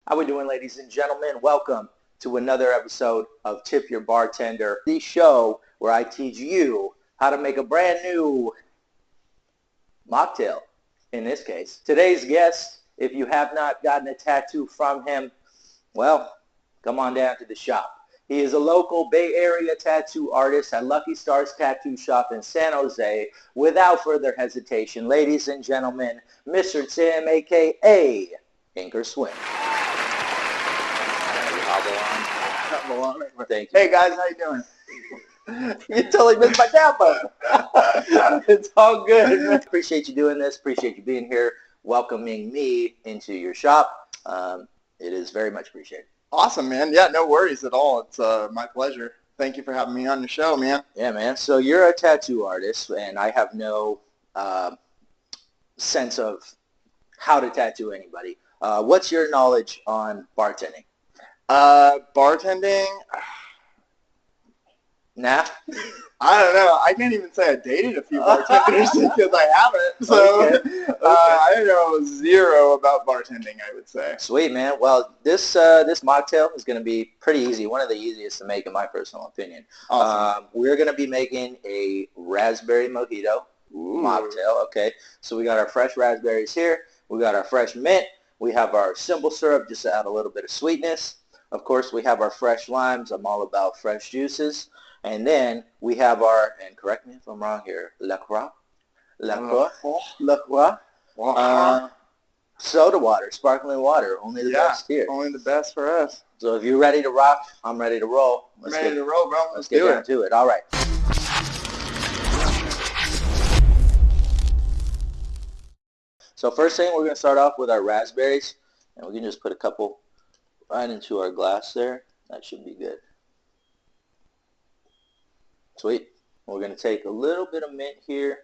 How we doing, ladies and gentlemen? Welcome to another episode of Tip Your Bartender, the show where I teach you how to make a brand new mocktail, in this case. Today's guest, if you have not gotten a tattoo from him, well, come on down to the shop. He is a local Bay Area tattoo artist at Lucky Stars Tattoo Shop in San Jose. Without further hesitation, ladies and gentlemen, Mr. Tim, a.k.a. Inker Swim. Thank you. Hey guys, how you doing? You totally missed my down button. It's all good. Appreciate you doing this. Appreciate you being here, welcoming me into your shop. It is very much appreciated. Awesome, man. Yeah, no worries at all. It's my pleasure. Thank you for having me on the show, man. Yeah, man. So you're a tattoo artist, and I have no sense of how to tattoo anybody. What's your knowledge on bartending? Bartending? Nah? I don't know. I can't even say I dated a few bartenders because I haven't. So Okay. I know zero about bartending, I would say. Sweet, man. Well, this mocktail is going to be pretty easy. One of the easiest to make, in my personal opinion. Awesome. We're going to be making a Raspberry Mojito mocktail. Okay, so we got our fresh raspberries here. We got our fresh mint. We have our simple syrup just to add a little bit of sweetness. Of course, we have our fresh limes. I'm all about fresh juices. And then we have our, and correct me if I'm wrong here, La Croix, soda water, sparkling water, only the best here. Only the best for us. So if you're ready to rock, I'm ready to roll. Ready to roll, bro. Let's get down to it. All right. So first thing, we're going to start off with our raspberries, and we can just put a couple right into our glass there. That should be good. Sweet. We're going to take a little bit of mint here,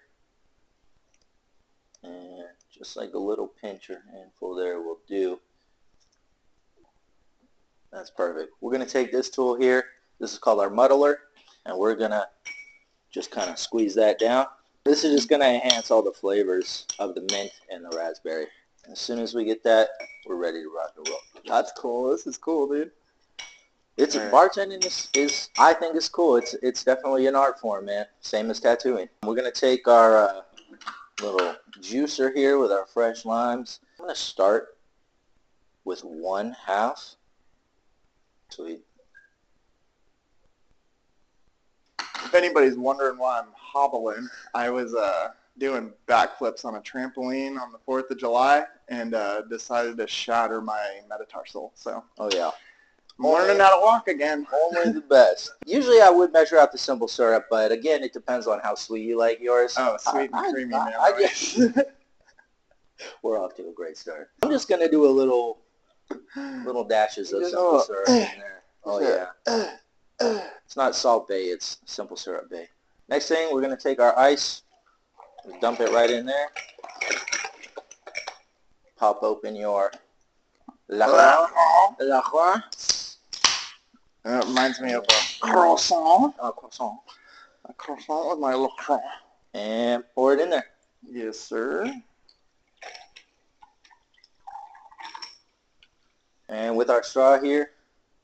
and just like a little pinch or handful there will do. That's perfect. We're going to take this tool here. This is called our muddler, and we're going to just kind of squeeze that down. This is just going to enhance all the flavors of the mint and the raspberry. As soon as we get that, we're ready to rock and roll. That's cool. This is cool, dude. It's bartending is I think is cool. It's definitely an art form, man. Same as tattooing. We're gonna take our little juicer here with our fresh limes. I'm gonna start with 1/2. Sweet. If anybody's wondering why I'm hobbling, I was doing backflips on a trampoline on the 4th of July and decided to shatter my metatarsal. So, Oh yeah. I'm learning how to walk again. Only the best. Usually I would measure out the simple syrup, but again, it depends on how sweet you like yours. Oh, sweet and creamy, man. We're off to a great start. I'm just gonna do a little dashes of simple syrup in there. Oh yeah. It's not Salt Bay, it's Simple Syrup Bay. Next thing, we're gonna take our ice, dump it right in there. Pop open your La Croix. It reminds me of a croissant. A croissant. A croissant with my little croissant. And pour it in there. Yes, sir. And with our straw here,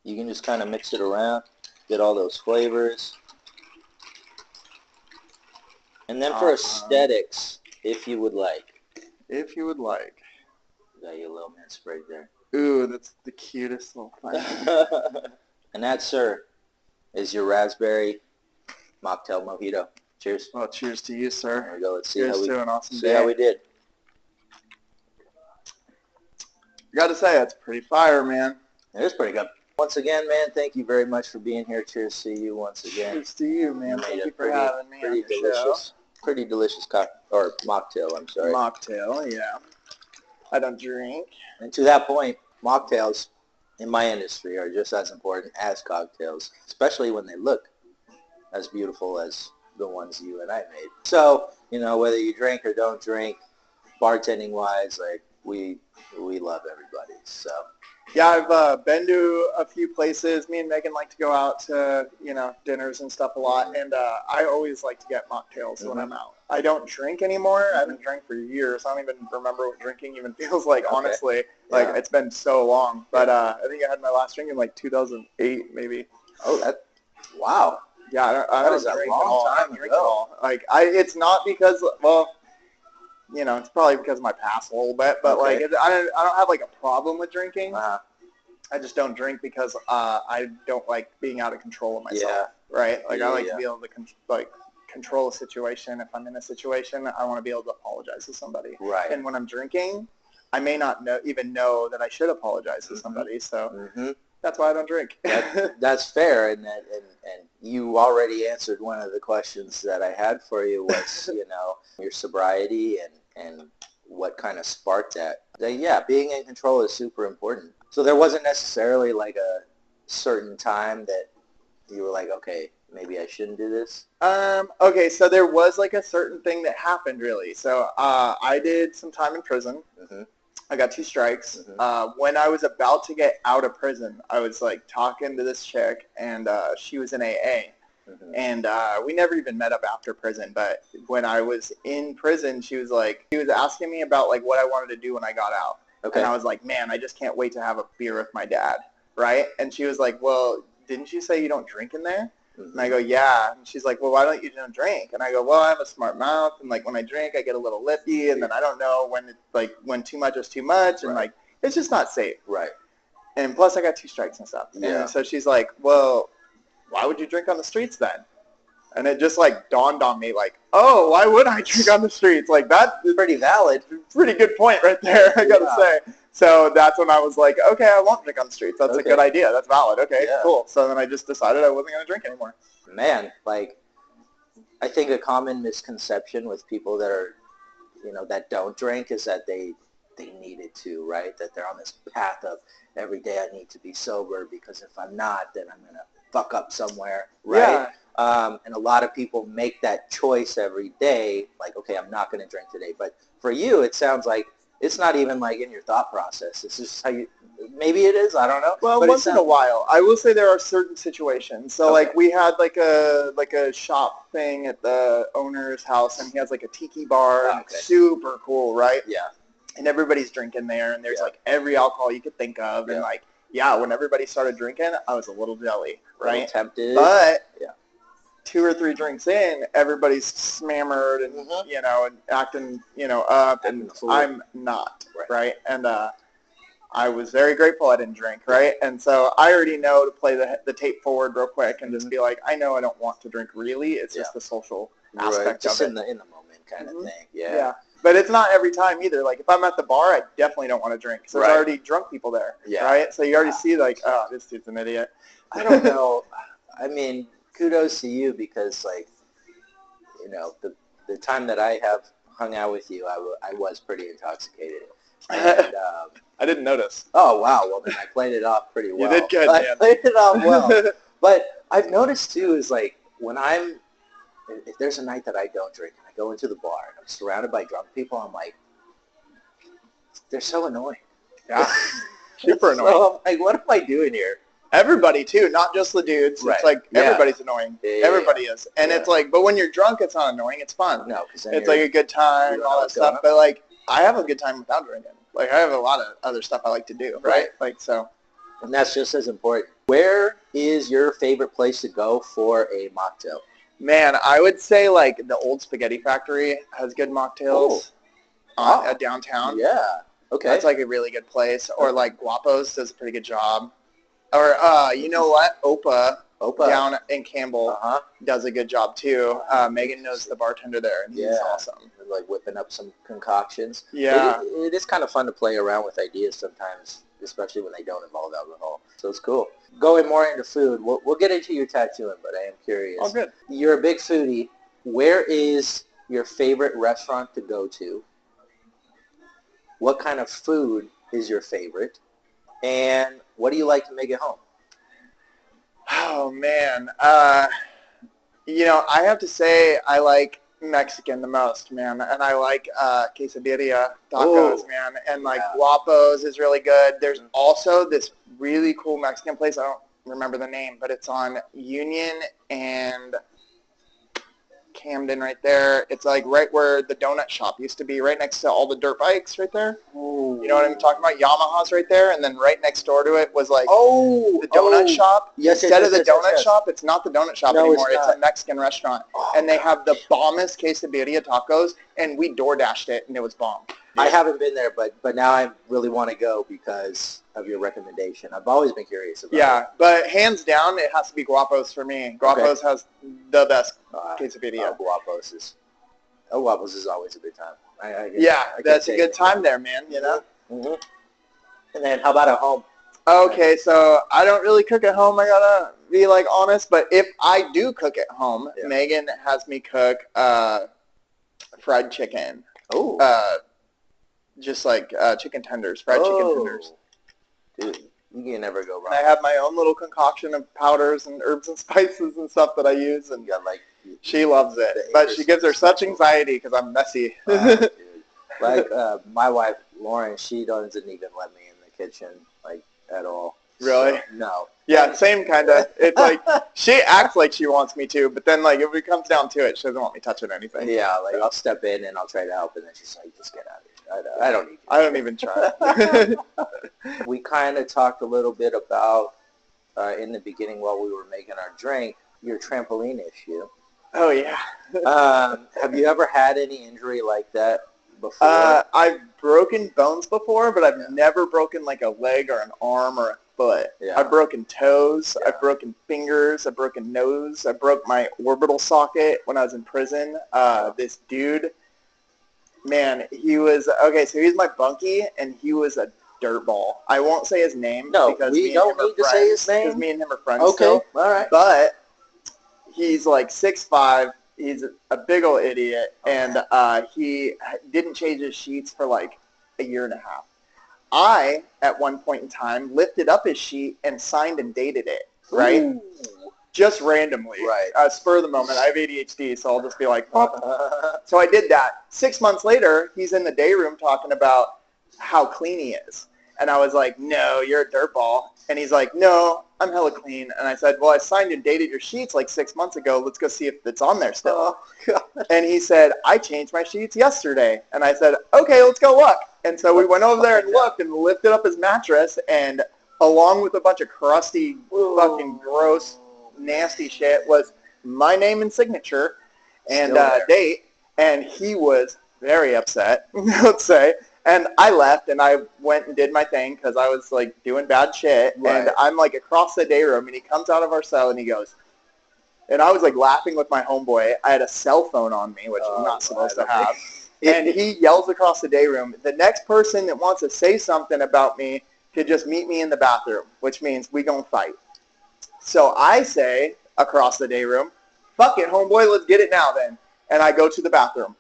you can just kind of mix it around, get all those flavors. And then for aesthetics, if you would like. If you would like. Got your little mint sprig there. Ooh, that's the cutest little thing. And that, sir, is your raspberry mocktail mojito. Cheers. Well, cheers to you, sir. There we go. Let's see Cheers to an awesome see day. how we did. I got to say, it's pretty fire, man. It is pretty good. Once again, man, thank you very much for being here. Cheers to you once again. Cheers to you, man. Thank you for having me on the Pretty delicious mocktail, I'm sorry. Mocktail, yeah. I don't drink. And to that point, mocktails in my industry are just as important as cocktails, especially when they look as beautiful as the ones you and I made. So, you know, whether you drink or don't drink, bartending wise, like we love everybody. So Yeah, I've been to a few places. Me and Megan like to go out to, dinners and stuff a lot, and I always like to get mocktails when I'm out. I don't drink anymore. I haven't drank for years. I don't even remember what drinking even feels like, honestly. Like, it's been so long. But I think I had my last drink in, like, 2008, maybe. Oh, wow. Yeah, I don't drink at all. I don't drink at all. Like, it's not because, well, it's probably because of my past a little bit, but like I don't have like a problem with drinking. I just don't drink because I don't like being out of control of myself. Right? Like I like to be able to control a situation. If I'm in a situation, I want to be able to apologize to somebody. Right. And when I'm drinking, I may not even know that I should apologize to somebody. So that's why I don't drink. That's fair, and you already answered one of the questions that I had for you was, your sobriety and what kind of sparked that. Being in control is super important. So there wasn't necessarily like a certain time that you were like, okay, maybe I shouldn't do this? Okay, so there was like a certain thing that happened really. So I did some time in prison. I got 2 strikes. When I was about to get out of prison, I was like talking to this chick, and she was in AA. And we never even met up after prison. But when I was in prison, she was asking me about like what I wanted to do when I got out. Okay. And I was like, man, I just can't wait to have a beer with my dad, right? And she was like, well, didn't you say you don't drink in there? And I go, yeah. And she's like, well, why don't you drink? And I go, well, I have a smart mouth, and like when I drink, I get a little lippy, and then I don't know when too much is too much, and like it's just not safe. Right. And plus, I got 2 strikes and stuff. Yeah. And so she's like, well, why would you drink on the streets then? And it just like dawned on me, like, oh, why would I drink on the streets? Like that is pretty valid. Pretty good point right there, I gotta say. So that's when I was like, okay, I won't drink on the streets. That's a good idea. That's valid. Okay, cool. So then I just decided I wasn't going to drink anymore. Man, like, I think a common misconception with people that are, that don't drink is that they needed to, right? That they're on this path of every day I need to be sober because if I'm not, then I'm going to fuck up somewhere, right? Yeah. And a lot of people make that choice every day, like, okay, I'm not going to drink today. But for you, it sounds like it's not even like in your thought process. It's just how you, maybe it is, I don't know. Well, but once in a while. I will say there are certain situations. So like we had like a shop thing at the owner's house, and he has like a tiki bar, and it's super cool, right? Yeah. And everybody's drinking there, and there's like every alcohol you could think of, and like, when everybody started drinking, I was a little jelly, right? A little tempted. But 2 or 3 drinks in, everybody's smammered and, and acting, up, and I'm not, right? And I was very grateful I didn't drink, right? And so I already know to play the tape forward real quick and just be like, I know I don't want to drink really. It's just the social aspect just of it. in the moment kind of thing, yeah. But it's not every time either. Like, if I'm at the bar, I definitely don't want to drink. So there's already drunk people there, right? So you already see, like, oh, this dude's an idiot. I don't know. I mean, kudos to you because, like, the time that I have hung out with you, I was pretty intoxicated. And, I didn't notice. Oh, wow. Well, then I played it off pretty well. You did good, man. I played it off well. But I've noticed, too, is, like, if there's a night that I don't drink, and I go into the bar, and I'm surrounded by drunk people, I'm like, they're so annoying. Yeah. Super annoying. So I'm like, what am I doing here? Everybody, too, not just the dudes. Right. It's like everybody's annoying. Everybody is. And it's like, but when you're drunk, it's not annoying. It's fun. No, because it's like a good time, all that stuff. But, like, I have a good time without drinking. Like, I have a lot of other stuff I like to do, right? Like, so. And that's just as important. Where is your favorite place to go for a mocktail? Man, I would say, like, the old Spaghetti Factory has good mocktails downtown. Yeah. Okay. That's, like, a really good place. Or, like, Guapo's does a pretty good job. Or, you know what? Opa down in Campbell does a good job, too. Megan knows the bartender there, and he's awesome. Like, whipping up some concoctions. Yeah. It is kind of fun to play around with ideas sometimes, especially when they don't involve alcohol. So it's cool. Going more into food, we'll get into your tattooing, but I am curious. Oh, good. You're a big foodie. Where is your favorite restaurant to go to? What kind of food is your favorite? And what do you like to make at home? Oh, man. I have to say I like Mexican the most, man. And I like quesadilla tacos, Ooh, man. And like yeah. guapos is really good. There's also this really cool Mexican place. I don't remember the name, but it's on Union and Camden right there. It's like right where the donut shop used to be, right next to all the dirt bikes right there. Ooh. You know what I'm talking about? Yamaha's right there, and then right next door to it was like the donut oh. shop. Yes, Instead yes, of the yes, donut yes. shop, it's not the donut shop No, anymore. it's It's a Mexican restaurant, and they have the bombest quesadilla tacos, and we DoorDashed it, and it was bomb. I haven't been there, but now I really want to go because of your recommendation. I've always been curious about it. Yeah, but hands down, it has to be Guapos for me. Guapos has the best quesadilla. Guapos is always a good time. That's a good time there, man, you know? Mm-hmm. And then how about at home? Okay, so I don't really cook at home, I gotta be like honest, but if I do cook at home, Megan has me cook fried chicken. Oh. Just like chicken tenders, fried chicken tenders. Dude, you can never go wrong. I have my own little concoction of powders and herbs and spices and stuff that I use, and she loves it. But she gives her such anxiety because I'm messy. Dude. Like my wife, Lauren, she doesn't even let me in the kitchen, like, at all. Really? So, no. Yeah, same kind of. It's like she acts like she wants me to, but then like if it comes down to it, she doesn't want me touching anything. Yeah, like I'll step in and I'll try to help, and then she's like, "Just get out of here." I don't need you. I don't even try. We kind of talked a little bit about in the beginning while we were making our drink your trampoline issue. Oh yeah. Have you ever had any injury like that before? I've broken bones before, but I've never broken like a leg or an arm or a foot. Yeah. I've broken toes. I've broken fingers. I've broken nose. I broke my orbital socket when I was in prison. This dude, man, he was, okay, so he's my bunkie, and he was a dirtball. I won't say his name. No, because we don't need to say his name. Because me and him are friends still. still. All right. But he's like 6'5". He's a big old idiot, and he didn't change his sheets for like a year and a half. I, at one point in time, lifted up his sheet and signed and dated it, right? Ooh. Just randomly. Right. Spur of the moment. I have ADHD, so I'll just be like, pop. So I did that. 6 months later, he's in the day room talking about how clean he is. And I was like, no, you're a dirtball. And he's like, no, I'm hella clean. And I said, well, I signed and dated your sheets like 6 months ago. Let's go see if it's on there still. And he said, I changed my sheets yesterday. And I said, okay, let's go look. And so we went over there and looked and lifted up his mattress. And along with a bunch of crusty, fucking gross, nasty shit was my name and signature and date. And he was very upset, let's say. And I left, and I went and did my thing because I was, like, doing bad shit. Right. And I'm, like, across the day room, and he comes out of our cell, and he goes, and I was, like, laughing with my homeboy. I had a cell phone on me, which I'm not supposed to have. And he yells across the day room, the next person that wants to say something about me could just meet me in the bathroom, which means we gonna fight. So I say across the day room, fuck it, homeboy, let's get it now then. And I go to the bathroom.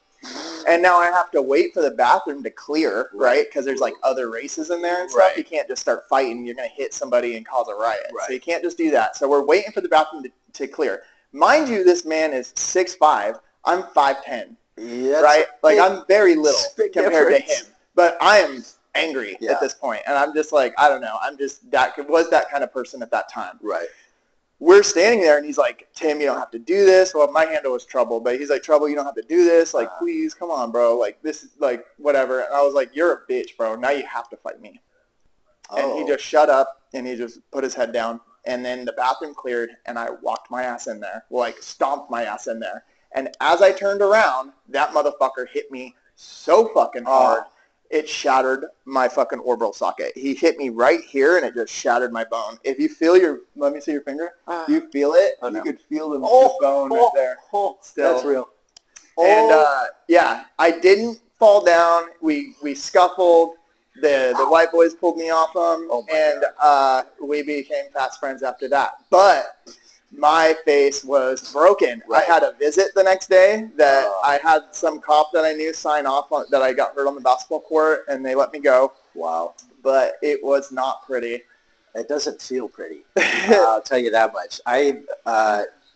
And now I have to wait for the bathroom to clear, right? Because there's like other races in there and stuff. Right. You can't just start fighting. You're going to hit somebody and cause a riot. Right. So you can't just do that. So we're waiting for the bathroom to clear. Mind you, this man is 6'5". I'm 5'10". Yeah, right? Like I'm very little compared to him. But I am angry at this point. And I'm just like, I don't know. I'm just was that kind of person at that time. Right. We're standing there, and he's like, Tim, you don't have to do this. Well, my handle was Trouble, but he's like, Trouble, you don't have to do this. Like, please, come on, bro. Like, this is, like, whatever. And I was like, you're a bitch, bro. Now you have to fight me. Oh. And he just shut up, and he just put his head down. And then the bathroom cleared, and I walked my ass in there. Like, stomped my ass in there. And as I turned around, that motherfucker hit me so fucking hard. It shattered my fucking orbital socket. He hit me right here, and it just shattered my bone. If you feel let me see your finger. You feel it? Oh, no. You could feel the bone right there. Still. That's real. And, I didn't fall down. We scuffled. The white boys pulled me off them, and we became fast friends after that. But my face was broken. Right. I had a visit the next day that I had some cop that I knew sign off on that I got hurt on the basketball court, and they let me go. Wow. But it was not pretty. It doesn't feel pretty. I'll tell you that much. I've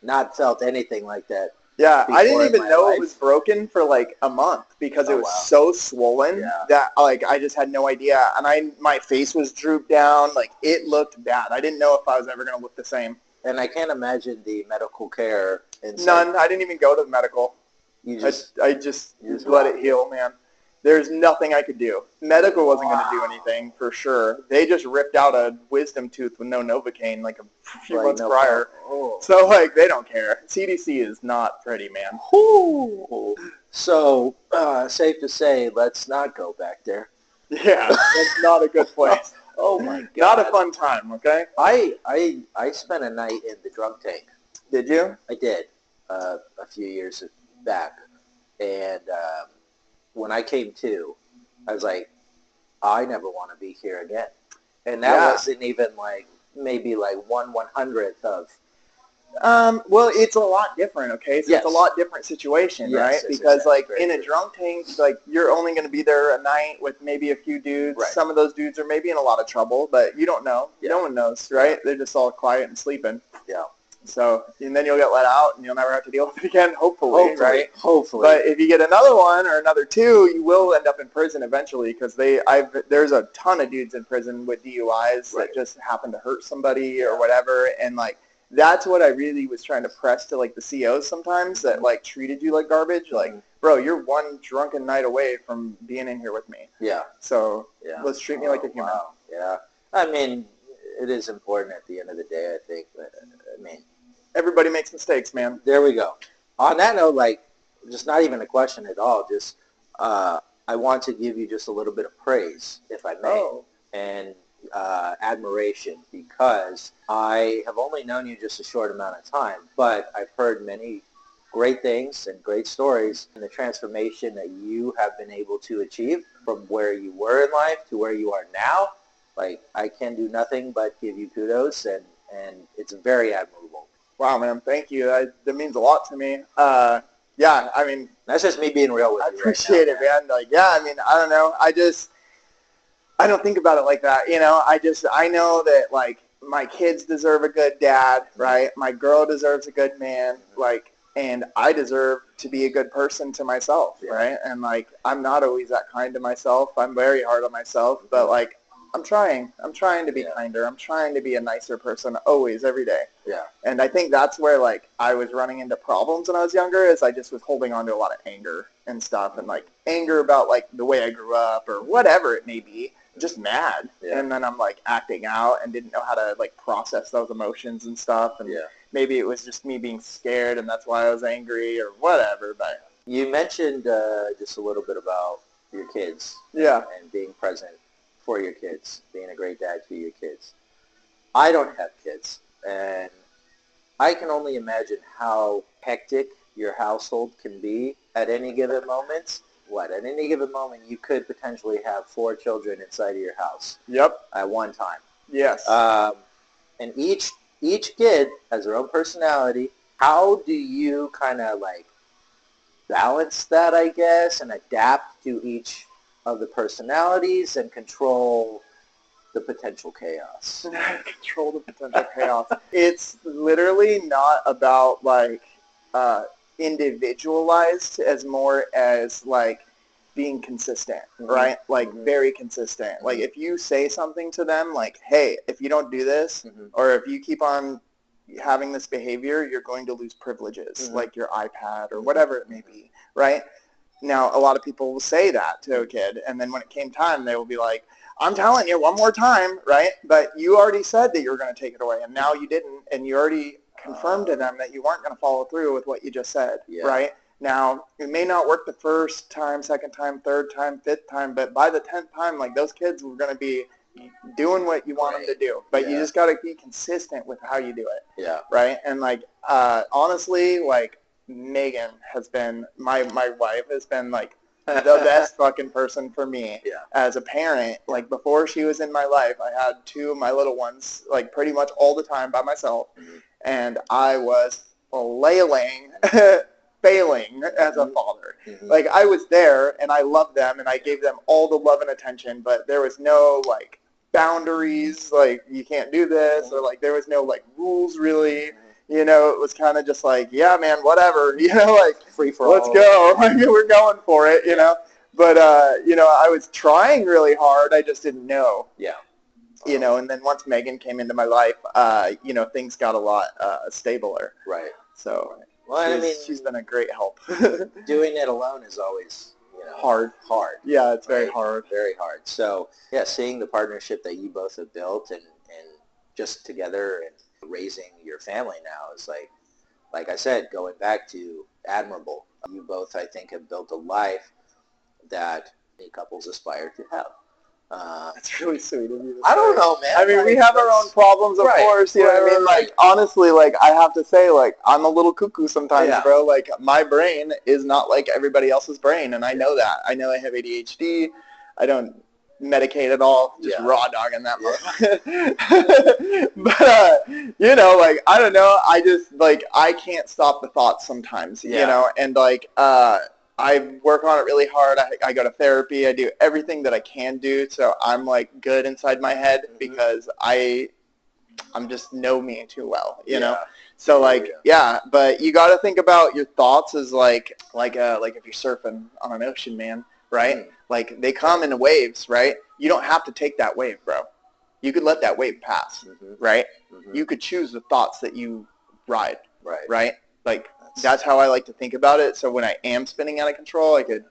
not felt anything like that Yeah, I didn't before in even my know life. it was broken for like a month because it Oh, was wow. so swollen Yeah. that like I just had no idea. And my face was drooped down. Like it looked bad. I didn't know if I was ever going to look the same. And I can't imagine the medical care inside. None. I didn't even go to the medical. You I just just let rocked it heal, man. There's nothing I could do. Medical wasn't going to do anything for sure. They just ripped out a wisdom tooth with no Novocaine like a few Like, months no prior. Oh. So like they don't care. CDC is not pretty, man. Whew. So safe to say, let's not go back there. Yeah, that's not a good place. Oh my God. Not a fun time, okay? I spent a night in the drunk tank. Did you? I did a few years back, and when I came to, I was like, I never want to be here again. And that wasn't even like maybe like 1/100th of. Well, it's a lot different, okay? So Yes. it's a lot different situation, Yes, right? yes, Because exactly. like Very in a true. drunk tank, like you're only going to be there a night with maybe a few dudes. Right. Some of those dudes are maybe in a lot of trouble, but you don't know. Yeah. No one knows, right? Yeah. They're just all quiet and sleeping. Yeah. So, and then you'll get let out and you'll never have to deal with it again, hopefully, right? Hopefully. But if you get another one or another two, you will end up in prison eventually because there's a ton of dudes in prison with DUIs that just happen to hurt somebody or whatever. And like, that's what I really was trying to press to like the COs sometimes that like treated you like garbage. Like, bro, you're one drunken night away from being in here with me. Yeah. So let's treat me like a human. Wow. Yeah. I mean, it is important at the end of the day, I think. But, I mean, everybody makes mistakes, man. There we go. On that note, like, just not even a question at all. Just, I want to give you just a little bit of praise, if I may, and admiration, because I have only known you just a short amount of time, but I've heard many great things and great stories and the transformation that you have been able to achieve from where you were in life to where you are now. Like, I can do nothing but give you kudos, and it's very admirable. Wow, man, thank you. That means a lot to me. Yeah, I mean, that's just me being real with you. I appreciate it, man. Like, yeah, I mean, I don't know. I don't think about it like that. You know, I know that like my kids deserve a good dad, right? My girl deserves a good man, like, and I deserve to be a good person to myself, right? And like, I'm not always that kind to myself. I'm very hard on myself, but like, I'm trying to be kinder. I'm trying to be a nicer person always, every day. Yeah. And I think that's where like I was running into problems when I was younger, is I just was holding on to a lot of anger and stuff, and like anger about like the way I grew up or whatever it may be, just mad. Yeah. And then I'm like acting out and didn't know how to like process those emotions and stuff. And maybe it was just me being scared and that's why I was angry or whatever. But you mentioned just a little bit about your kids. And being present for your kids, being a great dad to your kids. I don't have kids, and I can only imagine how hectic your household can be at any given moment. At any given moment, you could potentially have 4 children inside of your house. Yep. At one time. Yes. And each kid has their own personality. How do you kind of like balance that, I guess, and adapt to each of the personalities and control the potential chaos? Control the potential chaos. It's literally not about like individualized as more as like being consistent, right? Like very consistent. Like if you say something to them like, hey, if you don't do this or if you keep on having this behavior, you're going to lose privileges like your iPad or whatever it may be, right? Now, a lot of people will say that to a kid, and then when it came time, they will be like, I'm telling you one more time, right? But you already said that you were going to take it away, and now you didn't, and you already confirmed to them that you weren't going to follow through with what you just said, right? Now, it may not work the first time, second time, third time, fifth time, but by the 10th time, like, those kids were going to be doing what you want them to do. But you just got to be consistent with how you do it, right? And, like, honestly, like, Megan has been, my wife has been like the best fucking person for me as a parent. Like before she was in my life, I had 2 of my little ones like pretty much all the time by myself. And I was failing as a father. Like I was there and I loved them and I gave them all the love and attention, but there was no like boundaries, like you can't do this, or like there was no like rules really. You know, it was kind of just like, yeah, man, whatever. You know, like, Free for let's all. go. Like, we're going for it, you know. But, you know, I was trying really hard. I just didn't know. Yeah. You know, and then once Megan came into my life, you know, things got a lot stabler. Right. So Well, I mean, she's been a great help. doing it alone is always, you know, hard. Yeah, it's very hard. Very hard. So, yeah, seeing the partnership that you both have built and just together and raising your family now is like I said, going back to admirable. You both, I think, have built a life that many couples aspire to have. That's really sweet of you. I don't know, man. I mean, we have our own problems, of course. You know what I mean? Like, honestly, like, I have to say, like, I'm a little cuckoo sometimes, bro. Like, my brain is not like everybody else's brain, and I know that. I know I have ADHD. I don't medicate at all. Just raw dogging that motherfucker. But, you know, like, I don't know. I just, like, I can't stop the thoughts sometimes, you know? And, like, I work on it really hard. I go to therapy. I do everything that I can do. So I'm like good inside my head because I'm just know me too well, you know? So like, but you got to think about your thoughts as like if you're surfing on an ocean, man, right? Like they come in waves, right? You don't have to take that wave, bro. You could let that wave pass, right? You could choose the thoughts that you ride, right? Like, that's how I like to think about it. So when I am spinning out of control, I could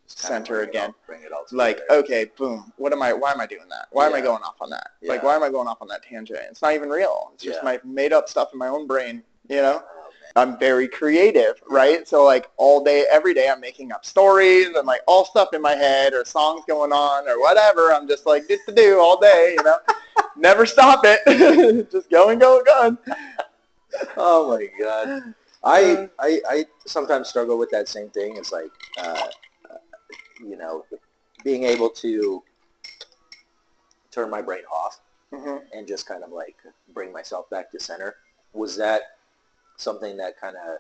center again. Bring it all together. Like, okay, boom. Why am I doing that? Why am I going off on that? Like, why am I going off on that tangent? It's not even real. It's just my made up stuff in my own brain, you know? I'm very creative, right? So like all day, every day I'm making up stories and like all stuff in my head or songs going on or whatever. I'm just like, do all day, you know? Never stop it. Just going. Oh my God. I sometimes struggle with that same thing. It's like, you know, being able to turn my brain off and just kind of like bring myself back to center. Was that something that kind of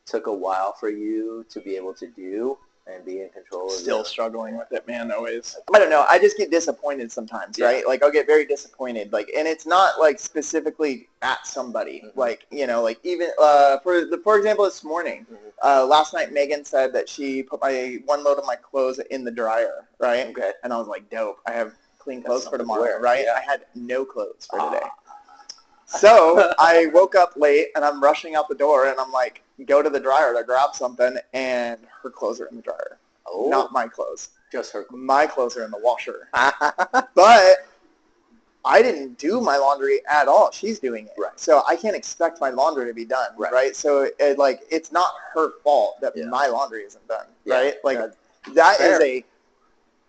took a while for you to be able to do and be in control of Still struggling with it, man, always. I don't know. I just get disappointed sometimes, right? Like, I'll get very disappointed. Like, and it's not, like, specifically at somebody. Like, you know, like, even, for example, this morning, last night Megan said that she put one load of my clothes in the dryer, right? Okay. And I was like, dope. I have clean clothes for tomorrow, right? I had no clothes for today. So I woke up late, and I'm rushing out the door, and I'm like, go to the dryer to grab something, and her clothes are in the dryer. Oh. Not my clothes. Just her clothes. My clothes are in the washer. But I didn't do my laundry at all. She's doing it. Right. So I can't expect my laundry to be done, right? So, it's not her fault that my laundry isn't done, right? Like, that is a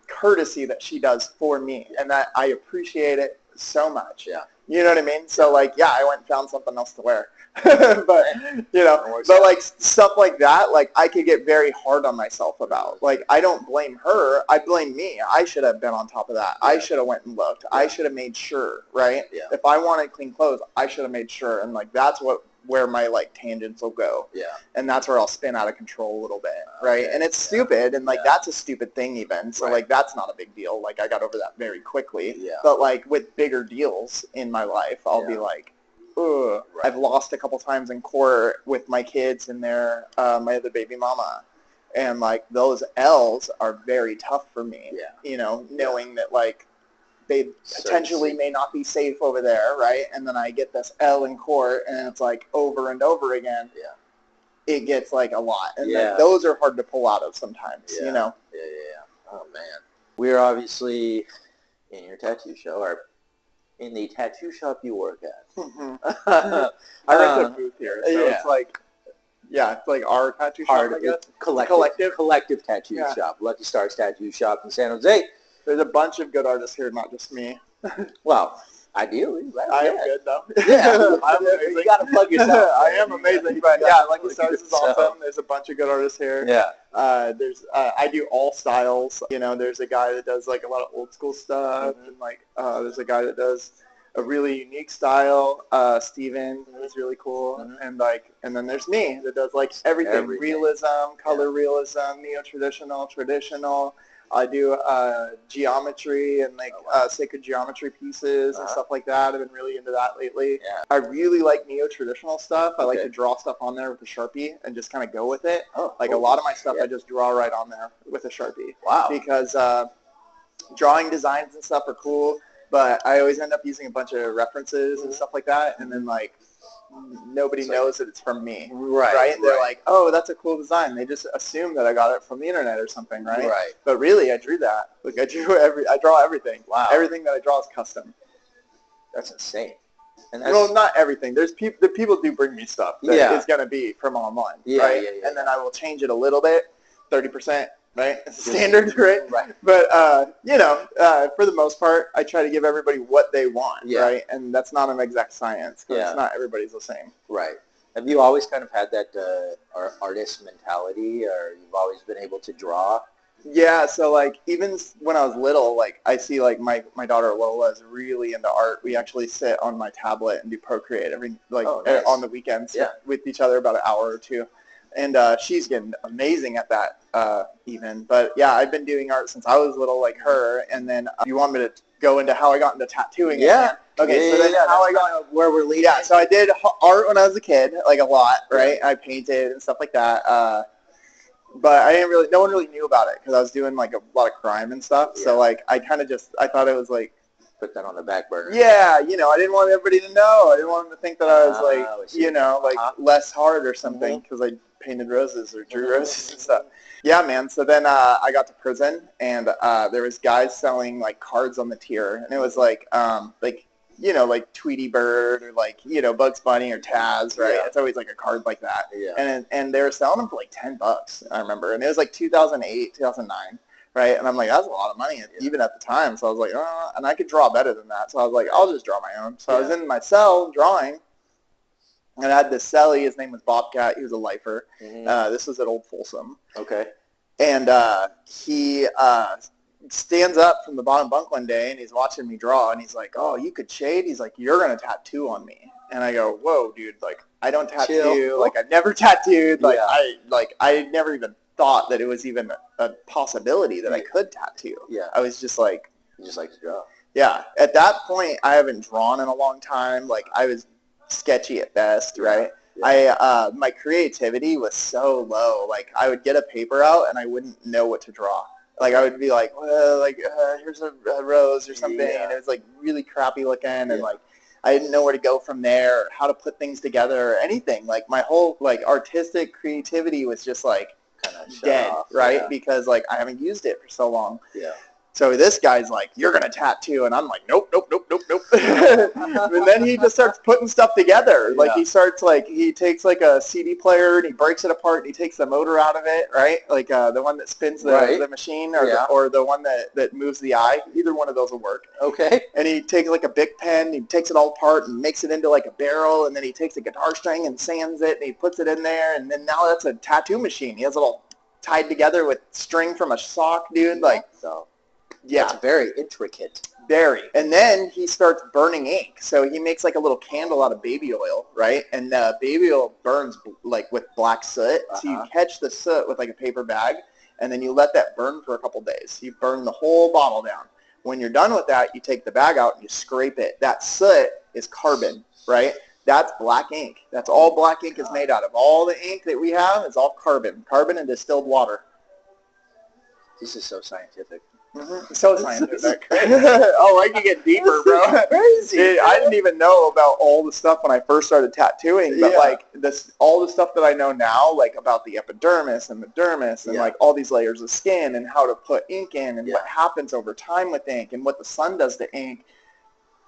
courtesy that she does for me, and that I appreciate it so much. Yeah. You know what I mean? So, like, I went and found something else to wear. But, you know, but, like, stuff like that, like, I could get very hard on myself about. Like, I don't blame her. I blame me. I should have been on top of that. I should have went and looked. I should have made sure, right? Yeah. If I wanted clean clothes, I should have made sure. And, like, that's where my, like, tangents will go. Yeah. And that's where I'll spin out of control a little bit, right? Okay. And it's stupid, and, like, that's a stupid thing even. So, like, that's not a big deal. Like, I got over that very quickly. Yeah. But, like, with bigger deals in my life, I'll be like, ugh. I've lost a couple times in court with my kids and their my other baby mama. And, like, those L's are very tough for me, you know, knowing that, like, they potentially may not be safe over there, right? And then I get this L in court, and it's like over and over again. Yeah. It gets like a lot, and then those are hard to pull out of sometimes, you know? Yeah. Oh, man. We're obviously in your tattoo show, or in the tattoo shop you work at. I rent a booth here, so it's like, it's like our tattoo shop, I guess. Collective tattoo shop. Lucky Stars Tattoo Shop in San Jose. There's a bunch of good artists here, not just me. Well, ideally. Right? I am good, though. Yeah. I'm amazing. You got to plug yourself. I am amazing, but Lucky Stars is awesome. There's a bunch of good artists here. Yeah. I do all styles. You know, there's a guy that does, like, a lot of old school stuff, and, like, there's a guy that does a really unique style. Steven is really cool, and then there's me that does, like, everything. Realism, color realism, neo-traditional, traditional. I do geometry and like sacred geometry pieces and stuff like that. I've been really into that lately. Yeah. I really like neo-traditional stuff. I like to draw stuff on there with a Sharpie and just kind of go with it. Like a lot of my stuff I just draw right on there with a Sharpie. Wow. Because drawing designs and stuff are cool, but I always end up using a bunch of references and stuff like that, and then like nobody knows that it's from me, right? They're like, oh, that's a cool design. They just assume that I got it from the internet or something, right? But really, I drew that. Like I draw everything. Wow. Everything that I draw is custom. That's insane. And well, not everything. The people do bring me stuff that is going to be from online, right? And then I will change it a little bit, 30%. Right, it's standard, right? But for the most part, I try to give everybody what they want, right? And that's not an exact science because not everybody's the same. Right. Have you always kind of had that artist mentality, or you've always been able to draw? Yeah. So like even when I was little, like I see like my daughter Lola is really into art. We actually sit on my tablet and do Procreate on the weekends with each other about an hour or two. And she's getting amazing at that even. But, yeah, I've been doing art since I was little like her. And then you want me to go into how I got into tattooing? Yeah. Okay, so then how I got where we're leading. Yeah, so I did art when I was a kid, like a lot, right? I painted and stuff like that. But no one really knew about it because I was doing like a lot of crime and stuff. Yeah. So, like, I kind of I thought it was like, put that on the back burner. Yeah, I didn't want everybody to know. I didn't want them to think that I was less hard or something because I painted roses or drew roses and stuff. Yeah, man. So then I got to prison, and there was guys selling like cards on the tier, and it was like Tweety Bird or like Bugs Bunny or Taz, right? It's always like a card like that. Yeah. And they were selling them for like $10, I remember, and it was like 2008, 2009. Right, and I'm like, that's a lot of money, even at the time. So I was like, and I could draw better than that. So I was like, I'll just draw my own. So I was in my cell drawing, and I had this cellie. His name was Bobcat. He was a lifer. Mm-hmm. This was at Old Folsom. Okay. And he stands up from the bottom bunk one day, and he's watching me draw, and he's like, oh, you could shade? He's like, you're going to tattoo on me. And I go, whoa, dude, like, I don't tattoo. Chill. Like, I've never tattooed. Like, I never even thought that it was even a possibility that I could tattoo. Yeah. I was just like... You just like to draw. Yeah. At that point, I haven't drawn in a long time. Like, I was sketchy at best, right? Yeah. My creativity was so low. Like, I would get a paper out, and I wouldn't know what to draw. Like, I would be like, well, like, here's a rose or something. Yeah. And it was, like, really crappy looking. And, like, I didn't know where to go from there, or how to put things together, or anything. Like, my whole, like, artistic creativity was just, like, dead, right? Yeah. Because like I haven't used it for so long. Yeah. So this guy's like, you're gonna tattoo, and I'm like, nope. And then he just starts putting stuff together. Like he takes like a CD player and he breaks it apart and he takes the motor out of it, right? Like the one that spins the machine or the one that moves the eye. Either one of those will work. Okay. And he takes like a Bic pen, he takes it all apart and makes it into like a barrel, and then he takes a guitar string and sands it and he puts it in there, and then now that's a tattoo machine. He has it all tied together with string from a sock, dude. Like, so, yeah. It's very intricate. Very. And then he starts burning ink. So he makes like a little candle out of baby oil, right? And baby oil burns like with black soot. So you catch the soot with like a paper bag, and then you let that burn for a couple days. You burn the whole bottle down. When you're done with that, you take the bag out and you scrape it. That soot is carbon, right? That's black ink. That's all black ink is made out of. All the ink that we have is all carbon. Carbon and distilled water. This is so scientific. Mm-hmm. So scientific. Oh, I can get deeper, bro. Crazy. Dude, I didn't even know about all the stuff when I first started tattooing, but like all the stuff that I know now, like about the epidermis and the dermis and like all these layers of skin and how to put ink in and what happens over time with ink and what the sun does to ink.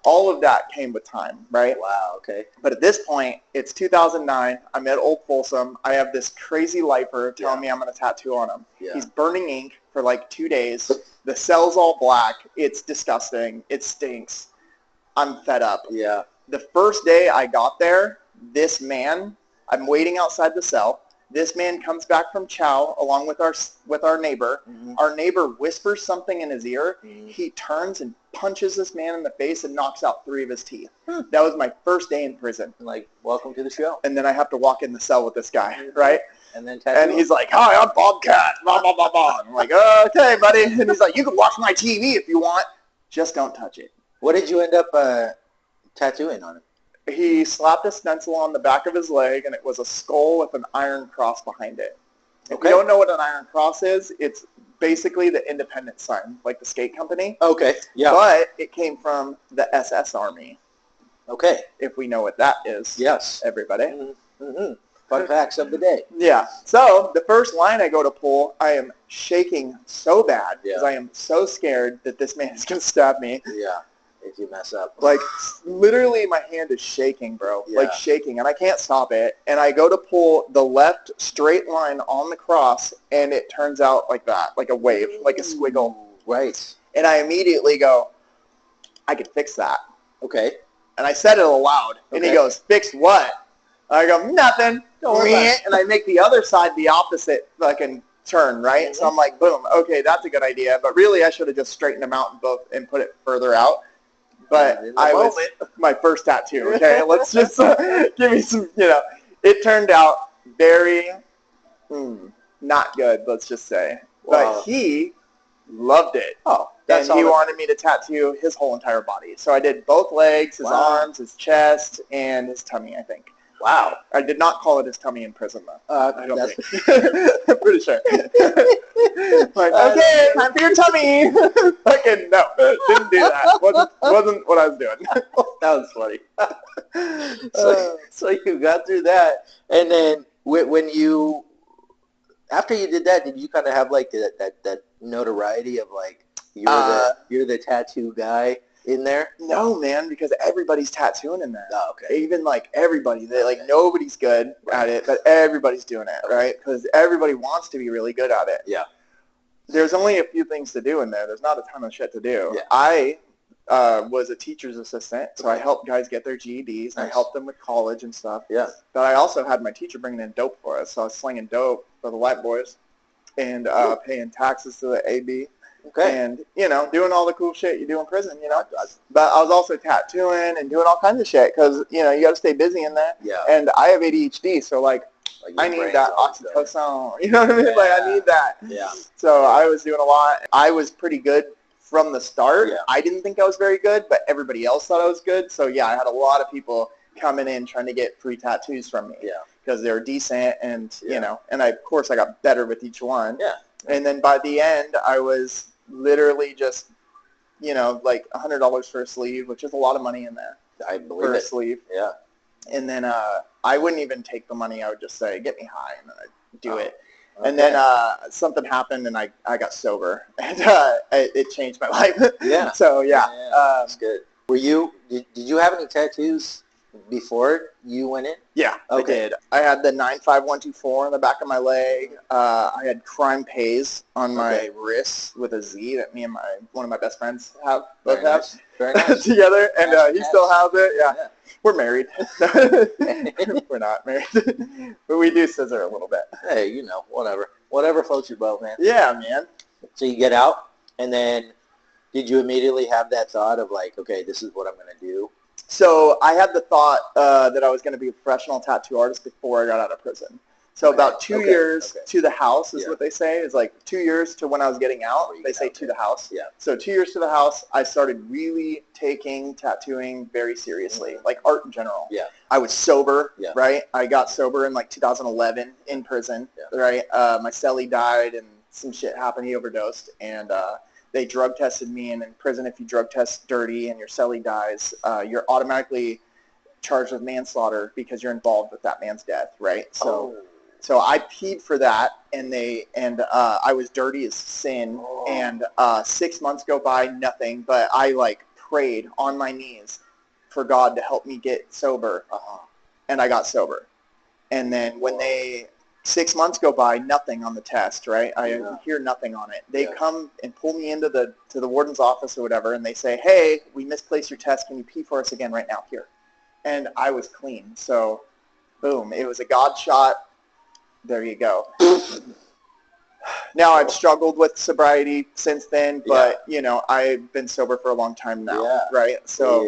All of that came with time, right? Wow, okay. But at this point, it's 2009. I'm at Old Folsom. I have this crazy lifer telling me I'm going to tattoo on him. Yeah. He's burning ink for like 2 days. The cell's all black. It's disgusting. It stinks. I'm fed up. Yeah. The first day I got there, this man, I'm waiting outside the cell. This man comes back from chow along with our neighbor. Mm-hmm. Our neighbor whispers something in his ear. Mm-hmm. He turns and punches this man in the face and knocks out 3 of his teeth. That was my first day in prison. Like, welcome to the show. And then I have to walk in the cell with this guy, right? And then And he's like, hi, I'm Bobcat, blah, blah, blah, blah. I'm like, okay, buddy. And he's like, you can watch my TV if you want. Just don't touch it. What did you end up tattooing on him? He slapped a stencil on the back of his leg, and it was a skull with an iron cross behind it. If you don't know what an iron cross is, it's basically the independent sign, like the skate company. Okay, yeah. But it came from the SS Army. Okay. If we know what that is. Yes. Everybody. Mm-hmm. Fun facts of the day. Yeah. So the first line I go to pull, I am shaking so bad because I am so scared that this man is going to stab me. Yeah. If you mess up. Like, literally my hand is shaking, bro. Yeah. Like, shaking. And I can't stop it. And I go to pull the left straight line on the cross, and it turns out like that, like a wave, like a squiggle. Right. And I immediately go, I can fix that. Okay. And I said it aloud. And he goes, fix what? I go, nothing. Don't worry about it. And I make the other side the opposite fucking turn, right? Mm-hmm. So I'm like, boom, okay, that's a good idea. But really, I should have just straightened them out and put it further out. But I was my first tattoo, okay? Let's just give me some, It turned out very not good, let's just say. Wow. But he loved it. Oh, that's and he wanted me to tattoo his whole entire body. So I did both legs, his arms, his chest, and his tummy, I think. Wow. I did not call it his tummy in prison, though. I don't think. I'm pretty sure. Like, okay, time for your tummy. Fucking no, didn't do that. Wasn't what I was doing. That was funny. So you got through that, and then when you, after you did that, did you kind of have like that notoriety of like you're the tattoo guy in there? No, man, because everybody's tattooing in there. Oh, okay. Even like everybody, nobody's good at it, but everybody's doing it, right? Because everybody wants to be really good at it. Yeah. There's only a few things to do in there. There's not a ton of shit to do. Yeah. I was a teacher's assistant, so I helped guys get their GEDs. And I helped them with college and stuff. Yeah. But I also had my teacher bringing in dope for us, so I was slinging dope for the white boys and paying taxes to the AB. Okay. And, doing all the cool shit you do in prison, But I was also tattooing and doing all kinds of shit because, you got to stay busy in there. Yeah. And I have ADHD, so, I need that oxytocin. You know what I mean? Yeah. Like, I need that. Yeah. So I was doing a lot. I was pretty good from the start. Yeah. I didn't think I was very good, but everybody else thought I was good. So, yeah, I had a lot of people coming in trying to get free tattoos from me. Yeah. Because they were decent and, and of course I got better with each one. Yeah. And then by the end, I was literally just, like $100 for a sleeve, which is a lot of money in there. I believe for it. a sleeve. Yeah. And then I wouldn't even take the money. I would just say, get me high, and then I'd do it. Okay. And then something happened, and I got sober, and it changed my life. Yeah. So, yeah. That's good. Did you have any tattoos before you went in? Yeah, okay. I did. I had the 95124 on the back of my leg. I had crime pays on my wrists with a Z that me and one of my best friends have. Very nice. Together, and he still has it. Yeah. We're married. We're not married. But we do scissor a little bit. Hey, whatever. Whatever floats your boat, man. Yeah, man. So you get out, and then did you immediately have that thought of like, okay, this is what I'm going to do? So I had the thought that I was going to be a professional tattoo artist before I got out of prison. So about 2 years to the house is what they say. It's like 2 years to when I was getting out. They say to the house. Yeah. So 2 years to the house, I started really taking tattooing very seriously, like art in general. Yeah. I was sober, right? I got sober in like 2011 in prison, right? My cellie died and some shit happened. He overdosed, and they drug tested me. And in prison, if you drug test dirty and your cellie dies, you're automatically charged with manslaughter because you're involved with that man's death, right? So I peed for that, and I was dirty as sin, and 6 months go by, nothing, but I prayed on my knees for God to help me get sober, and I got sober. And then when 6 months go by, nothing on the test, right? I hear nothing on it. They come and pull me into the warden's office or whatever, and they say, hey, we misplaced your test. Can you pee for us again right now? Here. And I was clean. So, boom. It was a God shot. There you go. Now, I've struggled with sobriety since then, but, I've been sober for a long time now, right? So,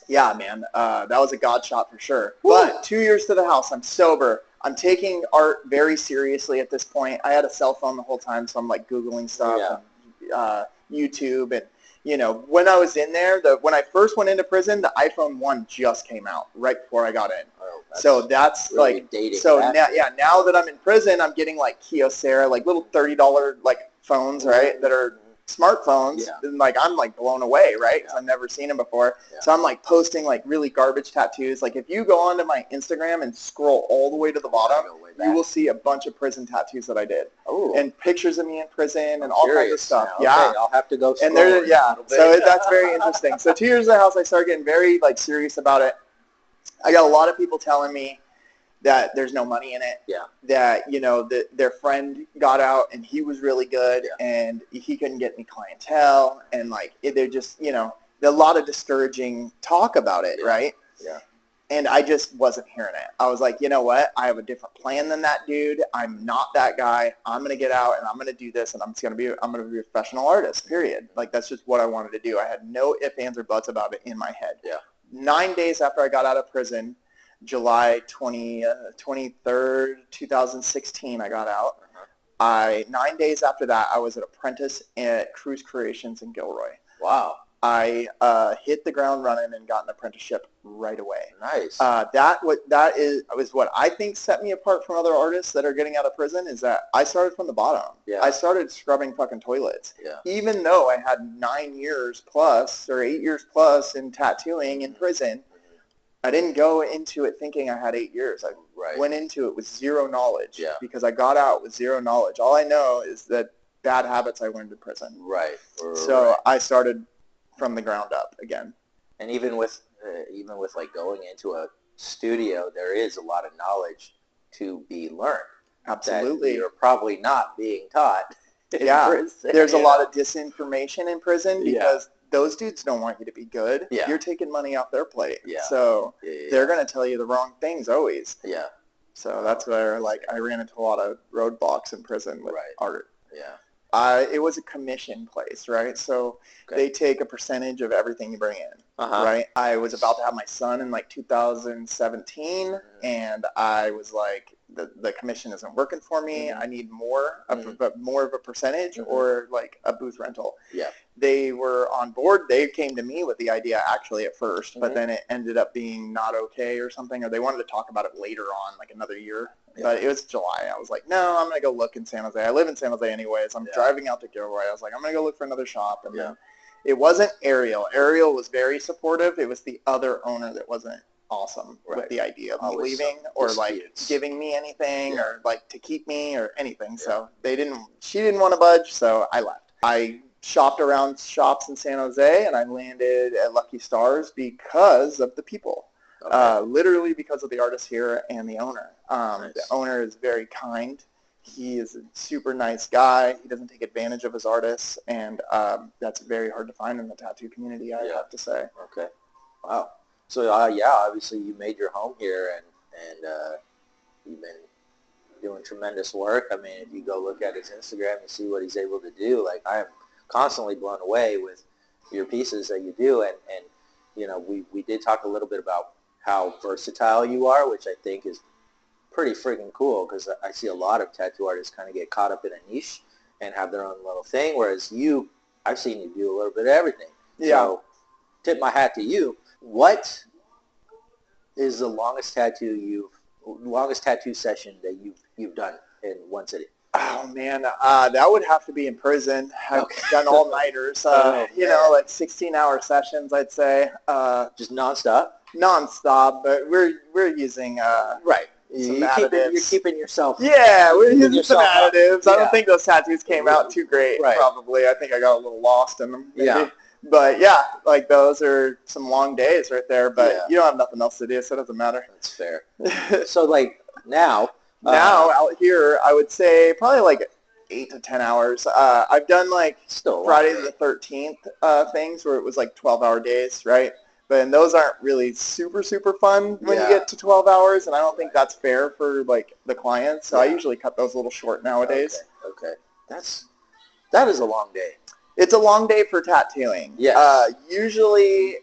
yeah, man, that was a God shot for sure. But 2 years to the house, I'm sober. I'm taking art very seriously at this point. I had a cell phone the whole time, so I'm like Googling stuff and YouTube. And, you know, when I was in there, when I first went into prison, the iPhone 1 just came out right before I got in. So that's really like dating. So now that I'm in prison, I'm getting like Kyocera, like little $30 like phones, right, that are smartphones, and like I'm like blown away, right? Because I've never seen them before. So I'm like posting like really garbage tattoos. Like if you go onto my Instagram and scroll all the way to the bottom, you will see a bunch of prison tattoos that I did, and pictures of me in prison and all kinds of stuff. Now. Okay, I'll have to go. And there, so that's very interesting. So 2 years in the house, I started getting very like serious about it. I got a lot of people telling me that there's no money in it. That, you know, that their friend got out and he was really good and he couldn't get any clientele, and like they're just, you know, a lot of discouraging talk about it, right? And I just wasn't hearing it. I was like, you know what? I have a different plan than that dude. I'm not that guy. I'm gonna get out and I'm gonna do this, and I'm gonna be a professional artist. Period. Like that's just what I wanted to do. I had no ifs, ands, or buts about it in my head. 9 days after I got out of prison, July 23rd, 2016, I got out. 9 days after that, I was an apprentice at Croix Creations in Gilroy. Wow. I hit the ground running and got an apprenticeship right away. Nice. That was what I think set me apart from other artists that are getting out of prison, is that I started from the bottom. I started scrubbing fucking toilets. Even though I had 9 years plus or 8 years plus in tattooing in prison, I didn't go into it thinking I had 8 years. I went into it with zero knowledge because I got out with zero knowledge. All I know is that bad habits I learned in prison. So I started from the ground up again. And even with like going into a studio, there is a lot of knowledge to be learned. Absolutely. That you're probably not being taught. There's a lot of disinformation in prison because those dudes don't want you to be good. You're taking money off their plate. So they're going to tell you the wrong things always. So that's where like I ran into a lot of roadblocks in prison with art. It was a commission place, right? So they take a percentage of everything you bring in, right? I was about to have my son in like 2017, and I was like, the commission isn't working for me. I need more of a percentage or like a booth rental. They were on board. They came to me with the idea actually at first, but then it ended up being not okay or something, or they wanted to talk about it later on, like another year. But it was July. I was like, no, I'm going to go look in San Jose. I live in San Jose anyways. I'm driving out to Gilroy. I was like, I'm going to go look for another shop. And then it wasn't Ariel. Ariel was very supportive. It was the other owner that wasn't awesome with the idea of me leaving or like giving me anything or like to keep me or anything. So she didn't want to budge, so I left. I shopped around shops in San Jose, and I landed at Lucky Stars because of the people. Literally because of the artist here and the owner. The owner is very kind. He is a super nice guy. He doesn't take advantage of his artists, and that's very hard to find in the tattoo community, I have to say. Okay. Wow. So, obviously you made your home here, and you've been doing tremendous work. I mean, if you go look at his Instagram and see what he's able to do, like I am constantly blown away with your pieces that you do, and you know, we did talk a little bit about how versatile you are, which I think is pretty freaking cool, because I see a lot of tattoo artists kind of get caught up in a niche and have their own little thing, whereas I've seen you do a little bit of everything. So tip my hat to you. What is the longest tattoo session that you've done in one city? Oh man, that would have to be in prison. I've done all-nighters, you know, like 16-hour sessions, I'd say. Just nonstop? Nonstop, but we're using some additives. You're keeping yourself. Yeah, we're using some additives. I don't think those tattoos came out too great. Probably, I think I got a little lost in them. Maybe. But yeah, like those are some long days right there. But you don't have nothing else to do, so it doesn't matter. That's fair. So like now out here, I would say probably like 8 to 10 hours. I've done like Friday the 13th things where it was like 12-hour days, right? And those aren't really super, super fun when you get to 12 hours, and I don't think that's fair for like the clients. So I usually cut those a little short nowadays. Okay. That is a long day. It's a long day for tattooing. Usually,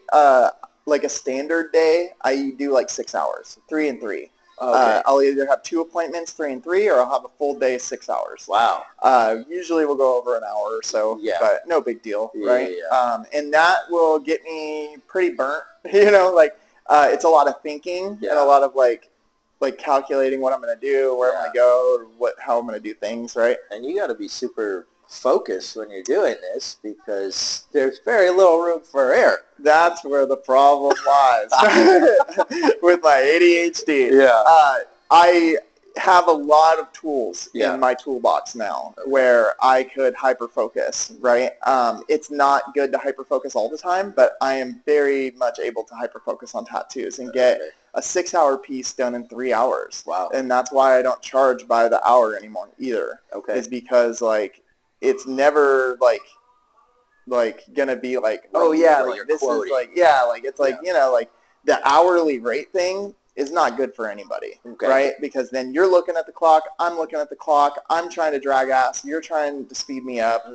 like a standard day, I do like 6 hours, 3 and 3. Okay. I'll either have 2 appointments, 3 and 3, or I'll have a full day, 6 hours. Wow. Usually we'll go over an hour or so, Yeah. but no big deal, Yeah, right? yeah. And that will get me pretty burnt, like it's a lot of thinking and a lot of like calculating what I'm going to do, where I'm going to go, or how I'm going to do things, right? And you got to be super focused when you're doing this because there's very little room for error. That's where the problem lies with my ADHD. Yeah. I have a lot of tools Yeah. in my toolbox now where I could hyper-focus, right? It's not good to hyper-focus all the time, but I am very much able to hyper-focus on tattoos and get a 6-hour piece done in 3 hours. Wow. And that's why I don't charge by the hour anymore either. Okay. Is because, like, it's never, like gonna be like, oh yeah, like this is like, yeah, like it's like, you know, like the hourly rate thing is not good for anybody, right? Because then you're looking at the clock, I'm looking at the clock, I'm trying to drag ass, you're trying to speed me up.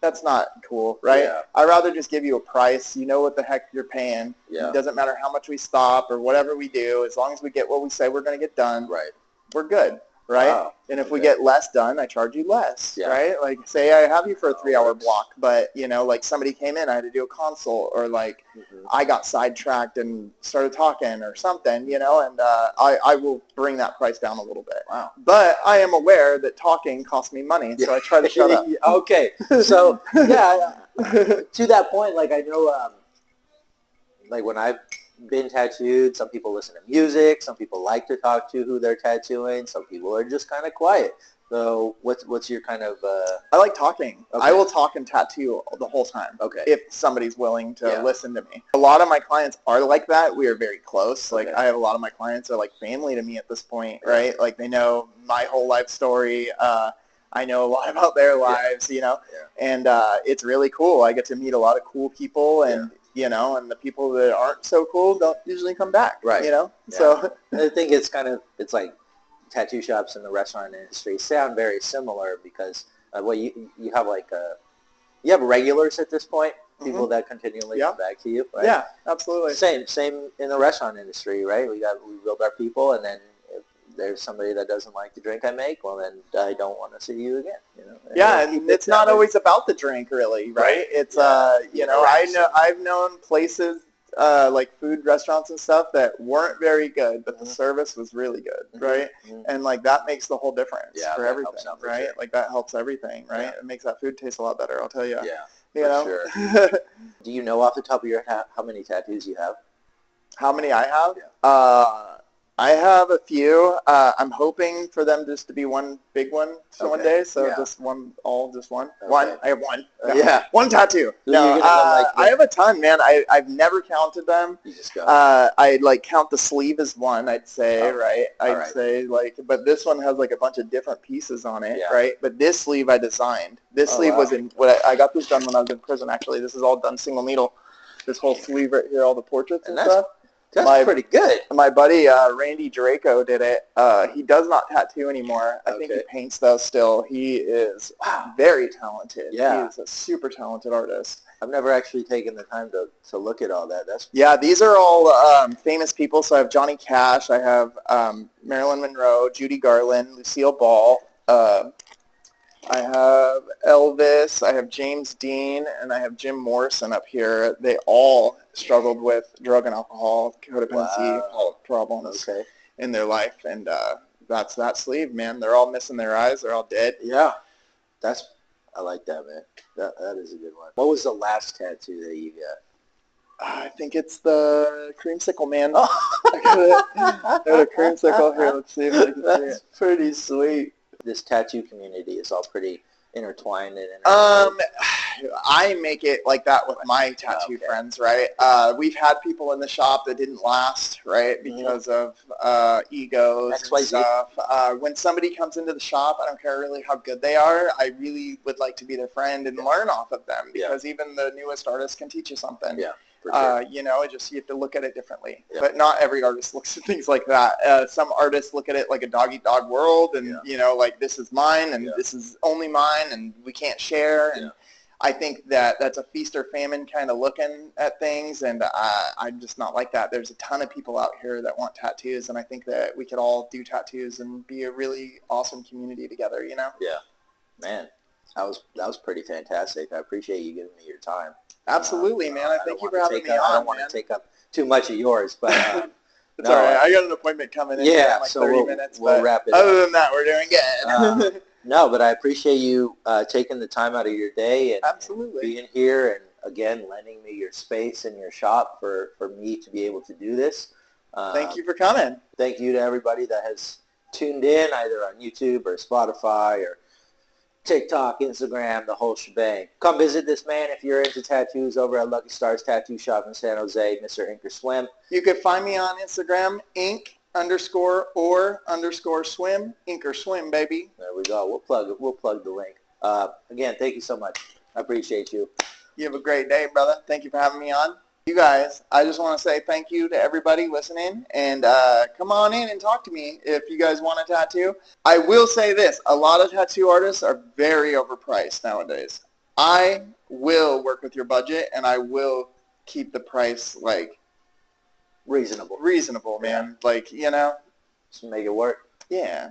That's not cool, right? Yeah. I'd rather just give you a price. You know what the heck you're paying. Yeah. It doesn't matter how much we stop or whatever we do. As long as we get what we say we're going to get done, right, we're good, right? Wow. And if we get less done, I charge you less, right? Like, say I have you for a 3-hour block, but, you know, like somebody came in, I had to do a consult, or like I got sidetracked and started talking or something, you know, and I will bring that price down a little bit. Wow. But I am aware that talking costs me money, so I try to shut up. Okay. So, yeah, to that point, like I know, like when I've been tattooed, some people listen to music, some people like to talk to who they're tattooing, some people are just kind of quiet. So what's your kind of... I like talking. Okay. I will talk and tattoo the whole time. Okay. If somebody's willing to listen to me. A lot of my clients are like that. We are very close. Like I have a lot of my clients are like family to me at this point, right? Like they know my whole life story. I know a lot about their lives, you know, and it's really cool. I get to meet a lot of cool people, and you know, and the people that aren't so cool don't usually come back, right? You know, so I think it's like tattoo shops in the restaurant industry sound very similar because well, you have like you have regulars at this point, people that continually come back to you, right? Yeah, absolutely. Same in the restaurant industry, right? We build our people, and then if there's somebody that doesn't like the drink I make, well then I don't want to see you again, you know. And it's not always about the drink, really, right? It's you know, I've known places like food restaurants and stuff that weren't very good, but the service was really good, right? And like that makes the whole difference for everything, right? Like that helps everything, right? It makes that food taste a lot better, I'll tell you. Yeah, you know? Sure. Do you know off the top of your head how many tattoos you have? How many I have? I have a few. I'm hoping for them just to be one big one one day. So just one. One. I have one. No. One tattoo. No, I have a ton, man. I've never counted them. You just go. I like count the sleeve as one, I'd say, right? I'd say like, but this one has like a bunch of different pieces on it, right? But this sleeve I designed. This sleeve was in, I got this done when I was in prison, actually. This is all done single needle. This whole sleeve right here, all the portraits and stuff. That's pretty good. My buddy Randy Draco did it. He does not tattoo anymore. I think he paints though still. He is very talented. Yeah. He is a super talented artist. I've never actually taken the time to look at all that. These are all famous people. So I have Johnny Cash. I have Marilyn Monroe, Judy Garland, Lucille Ball. I have Elvis, I have James Dean, and I have Jim Morrison up here. They all struggled with drug and alcohol, codependency problems in their life. And that's that sleeve, man. They're all missing their eyes. They're all dead. Yeah. I like that, man. That is a good one. What was the last tattoo that you got? I think it's the creamsicle, man. I got a creamsicle here. Let's see if I can see it. That's pretty sweet. This tattoo community is all pretty intertwined and I make it like that with my tattoo friends, right? We've had people in the shop that didn't last, right, because of egos and stuff. When somebody comes into the shop, I don't care really how good they are. I really would like to be their friend and learn off of them because even the newest artists can teach you something. Yeah. Sure. You know, you have to look at it differently. Yeah. But not every artist looks at things like that. Some artists look at it like a dog-eat-dog world, and you know, like this is mine, and this is only mine, and we can't share. And I think that's a feast or famine kind of looking at things, and I'm just not like that. There's a ton of people out here that want tattoos, and I think that we could all do tattoos and be a really awesome community together, you know? Yeah, man, that was pretty fantastic. I appreciate you giving me your time. Absolutely, man. I thank you for having me on, I don't want to take up too much of yours, but it's all right. I got an appointment coming in in like 30 minutes. We'll wrap it other up. than that, we're doing good. No, but I appreciate you taking the time out of your day and Absolutely. being here and, again, lending me your space and your shop for me to be able to do this. Thank you for coming. Thank you to everybody that has tuned in either on YouTube or Spotify or TikTok, Instagram, the whole shebang. Come visit this man if you're into tattoos over at Lucky Stars Tattoo Shop in San Jose, Mr. Ink or Swim. You can find me on Instagram, ink_or_swim, ink or swim, baby. There we go. We'll plug the link. Again, thank you so much. I appreciate you. You have a great day, brother. Thank you for having me on. You guys, I just want to say thank you to everybody listening, and come on in and talk to me if you guys want a tattoo. I will say this, a lot of tattoo artists are very overpriced nowadays. I will work with your budget, and I will keep the price, like, reasonable, man. Yeah. Like, you know. Just make it work. Yeah.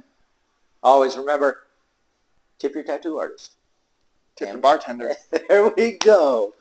Always remember, tip your tattoo artist. Tip your bartender. There we go.